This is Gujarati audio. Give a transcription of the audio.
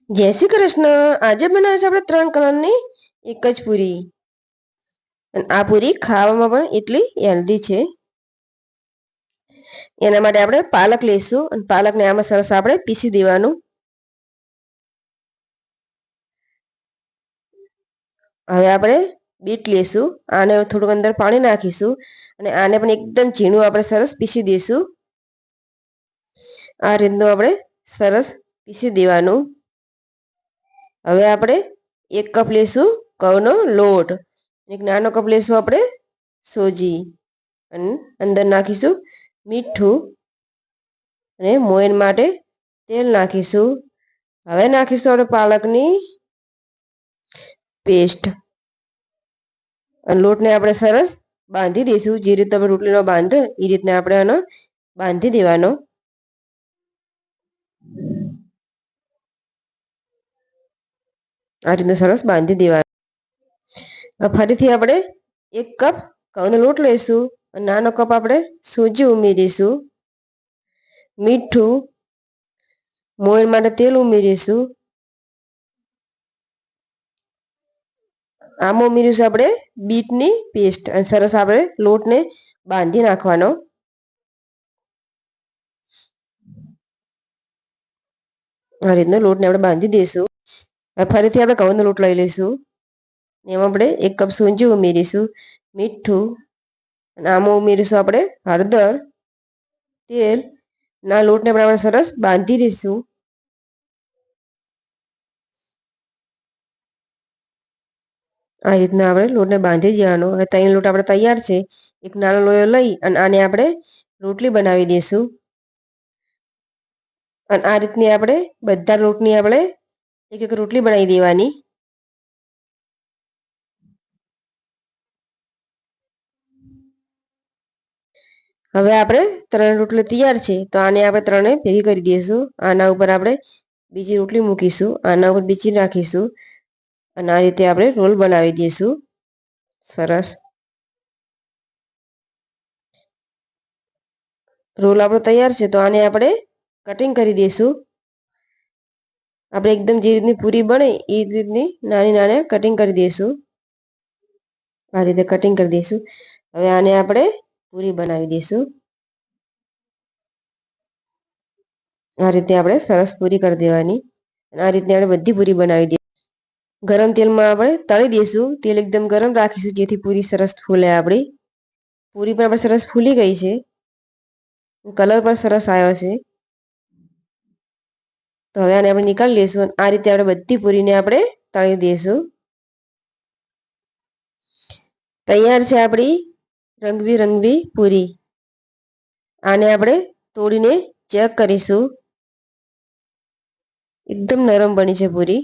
જય શ્રી કૃષ્ણ। આજે બનાવે છે આપણે 3 કલરની એક જ પૂરી અને આ પૂરી ખાવામાં પણ એટલી હેલ્ધી છે। એના માટે આપણે પાલક લઈશું અને પાલકને આમાં સરસ આપણે પીસી દેવાનું। હવે આપણે બીટ લઈશું, આને થોડુંક અંદર પાણી નાખીશું અને આને પણ એકદમ ઝીણું આપણે સરસ પીસી દઈશું। આ રીતનું આપણે સરસ પીસી દેવાનું। હવે આપણે 1 કપ લેશું ઘઉંનો લોટ, એક નાનો કપ લેશું આપણે સોજી અને અંદર નાખીશું મીઠું અને મોયણ માટે તેલ નાખીશું। હવે નાખીશું આપણે પાલકની પેસ્ટ અને લોટને આપણે સરસ બાંધી દઈશું। જે રીતે તમે રોટલીનો બાંધો એ રીતના આપણે આનો બાંધી દેવાનો। આ રીતનું સરસ બાંધી દેવાનું। ફરીથી આપણે 1 કપ ઘઉંનો લોટ લઈશું અને નાનો કપ આપણે સોજી ઉમેરીશું, મીઠું, મોયણ માટે તેલ ઉમેરીશું, આમાં ઉમેરીશું આપણે બીટની પેસ્ટ અને સરસ આપણે લોટને બાંધી નાખવાનો। આ રીતનો લોટને આપણે બાંધી દઈશું। હવે ફરીથી આપણે ઘઉંનો લોટ લઈ લઈશું, એમાં આપણે 1 કપ સોજી ઉમેરીશું, મીઠું અને આમાં ઉમેરીશું આપણે હળદર, તેલ ના લોટને આપણે સરસ બાંધી દઈશું। આ રીતના આપણે લોટને બાંધી દેવાનો। હવે 3 લોટ આપણે તૈયાર છે। એક નાનો લોયો લઈ અને આને આપણે રોટલી બનાવી દઈશું અને આ રીતની આપણે બધા લોટની આપણે એક રોટલી બનાવી દેવાની। હવે આપણે 3 રોટલી તૈયાર છે, તો આને આપણે 3 ભેગી કરી દઈશું। આના ઉપર આપણે બીજી રોટલી મૂકીશું, આના ઉપર બીજી રાખીશું અને આ રીતે આપણે રોલ બનાવી દઈશું। સરસ રોલ આપણો તૈયાર છે, તો આને આપણે કટિંગ કરી દઈશું। આપણે એકદમ જે રીતની પૂરી બને એ રીતની નાની નાની કટિંગ કરી દઈશું। આ રીતે કટિંગ કરી દઈશું। હવે આને આપણે પૂરી બનાવી દઈશું। આ રીતે આપણે સરસ પૂરી કરી દેવાની અને આ રીતે આપણે બધી પૂરી બનાવી દઈશું। ગરમ તેલમાં આપણે તળી દઈશું। તેલ એકદમ ગરમ રાખીશું જેથી પૂરી સરસ ફૂલે। આપણી પૂરી પણ આપણે સરસ ફૂલી ગઈ છે, કલર પણ સરસ આવ્યો છે। તો હવે આને આપણે નીકાળી લઈશું। આ રીતે આપણે બધી પૂરીને આપણે તળી દઈશું। તૈયાર છે આપણી રંગબેરંગી પૂરી। આને આપણે તોડીને ચેક કરીશું। એકદમ નરમ બની છે પૂરી।